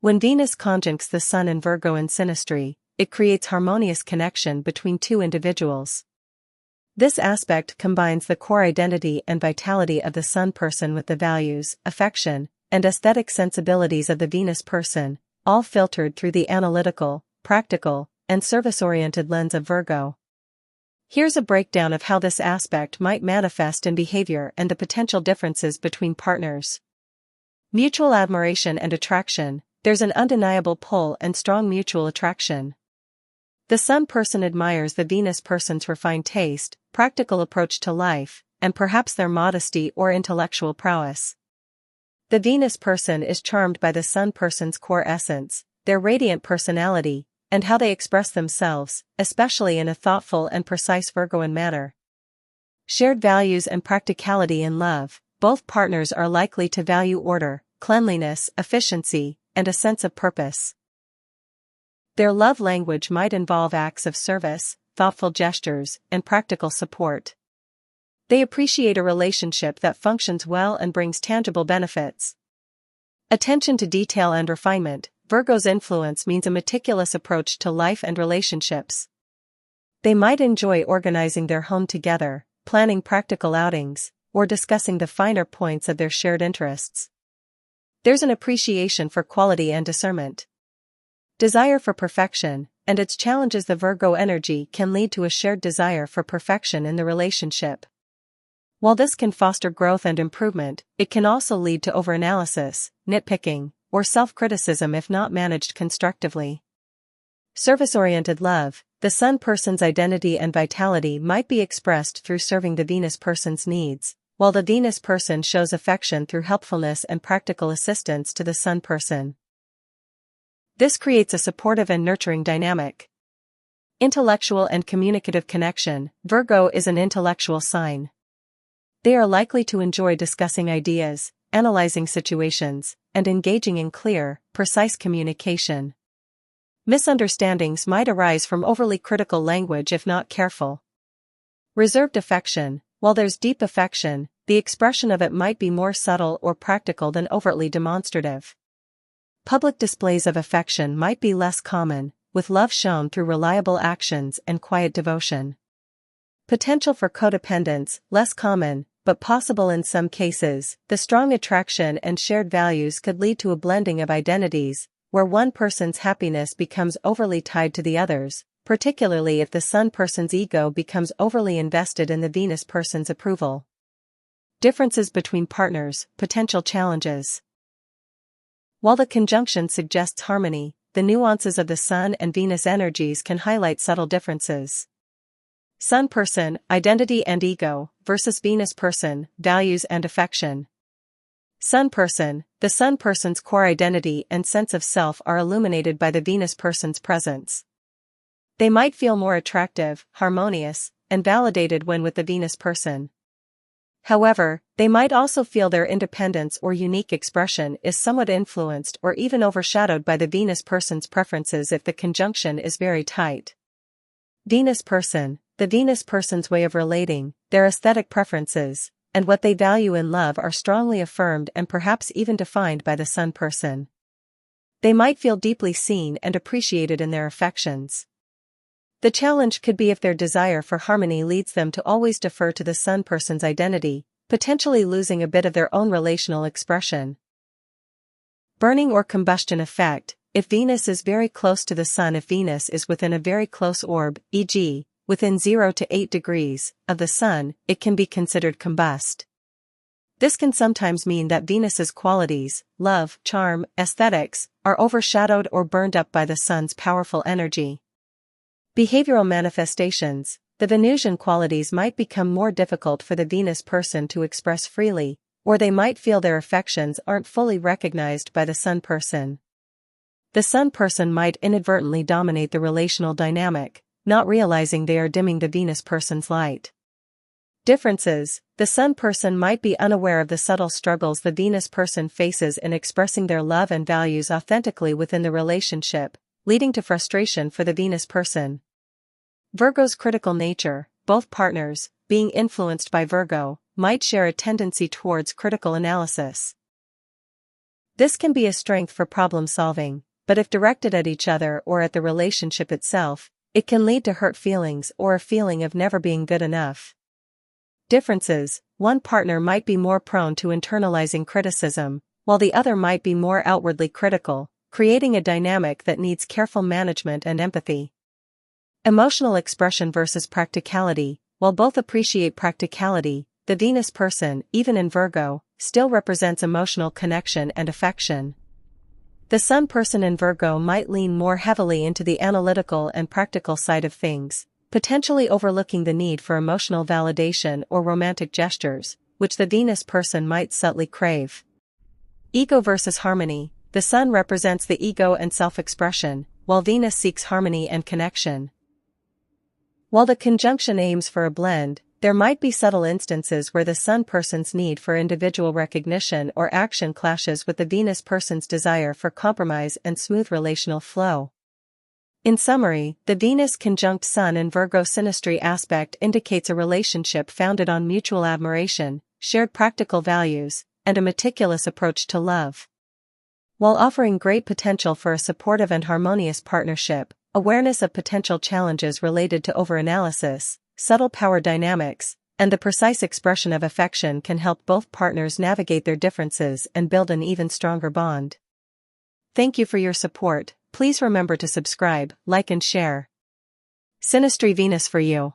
When Venus conjuncts the Sun in Virgo in Synastry, it creates harmonious connection between two individuals. This aspect combines the core identity and vitality of the Sun person with the values, affection, and aesthetic sensibilities of the Venus person, all filtered through the analytical, practical, and service-oriented lens of Virgo. Here's a breakdown of how this aspect might manifest in behavior and the potential differences between partners. Mutual admiration and attraction. There's an undeniable pull and strong mutual attraction. The Sun person admires the Venus person's refined taste, practical approach to life, and perhaps their modesty or intellectual prowess. The Venus person is charmed by the Sun person's core essence, their radiant personality, and how they express themselves, especially in a thoughtful and precise Virgoan manner. Shared values and practicality in love. Both partners are likely to value order, cleanliness, efficiency, and a sense of purpose. Their love language might involve acts of service, thoughtful gestures, and practical support. They appreciate a relationship that functions well and brings tangible benefits. Attention to detail and refinement. Virgo's influence means a meticulous approach to life and relationships. They might enjoy organizing their home together, planning practical outings, or discussing the finer points of their shared interests. There's an appreciation for quality and discernment. Desire for perfection, and its challenges. The Virgo energy can lead to a shared desire for perfection in the relationship. While this can foster growth and improvement, it can also lead to overanalysis, nitpicking, or self-criticism if not managed constructively. Service-oriented love. The Sun person's identity and vitality might be expressed through serving the Venus person's needs, while the Venus person shows affection through helpfulness and practical assistance to the Sun person. This creates a supportive and nurturing dynamic. Intellectual and communicative connection. Virgo is an intellectual sign. They are likely to enjoy discussing ideas, analyzing situations, and engaging in clear, precise communication. Misunderstandings might arise from overly critical language if not careful. Reserved affection. While there's deep affection, the expression of it might be more subtle or practical than overtly demonstrative. Public displays of affection might be less common, with love shown through reliable actions and quiet devotion. Potential for codependence. Less common, but possible in some cases. The strong attraction and shared values could lead to a blending of identities, where one person's happiness becomes overly tied to the other's, particularly if the Sun person's ego becomes overly invested in the Venus person's approval. Differences between partners. Potential challenges. While the conjunction suggests harmony, the nuances of the Sun and Venus energies can highlight subtle differences. Sun person, identity and ego, versus Venus person, values and affection. Sun person. The Sun person's core identity and sense of self are illuminated by the Venus person's presence. They might feel more attractive, harmonious, and validated when with the Venus person. However, they might also feel their independence or unique expression is somewhat influenced or even overshadowed by the Venus person's preferences if the conjunction is very tight. Venus person. The Venus person's way of relating, their aesthetic preferences, and what they value in love are strongly affirmed and perhaps even defined by the Sun person. They might feel deeply seen and appreciated in their affections. The challenge could be if their desire for harmony leads them to always defer to the Sun person's identity, potentially losing a bit of their own relational expression. Burning or combustion effect. If Venus is very close to the Sun. If Venus is within a very close orb, e.g., within 0 to 8 degrees, of the Sun, it can be considered combust. This can sometimes mean that Venus's qualities, love, charm, aesthetics, are overshadowed or burned up by the Sun's powerful energy. Behavioral manifestations. The Venusian qualities might become more difficult for the Venus person to express freely, or they might feel their affections aren't fully recognized by the Sun person. The Sun person might inadvertently dominate the relational dynamic, not realizing they are dimming the Venus person's light. Differences. The Sun person might be unaware of the subtle struggles the Venus person faces in expressing their love and values authentically within the relationship, leading to frustration for the Venus person. Virgo's critical nature. Both partners, being influenced by Virgo, might share a tendency towards critical analysis. This can be a strength for problem solving, but if directed at each other or at the relationship itself, it can lead to hurt feelings or a feeling of never being good enough. Differences: one partner might be more prone to internalizing criticism, while the other might be more outwardly critical, creating a dynamic that needs careful management and empathy. Emotional expression versus practicality: while both appreciate practicality, the Venus person, even in Virgo, still represents emotional connection and affection. The Sun person in Virgo might lean more heavily into the analytical and practical side of things, potentially overlooking the need for emotional validation or romantic gestures, which the Venus person might subtly crave. Ego versus harmony: the Sun represents the ego and self-expression, while Venus seeks harmony and connection. While the conjunction aims for a blend, there might be subtle instances where the Sun person's need for individual recognition or action clashes with the Venus person's desire for compromise and smooth relational flow. In summary, the Venus conjunct Sun in Virgo Synastry aspect indicates a relationship founded on mutual admiration, shared practical values, and a meticulous approach to love. While offering great potential for a supportive and harmonious partnership, awareness of potential challenges related to overanalysis, subtle power dynamics, and the precise expression of affection can help both partners navigate their differences and build an even stronger bond. Thank you for your support. Please remember to subscribe, like and share. Synastry Venus for you.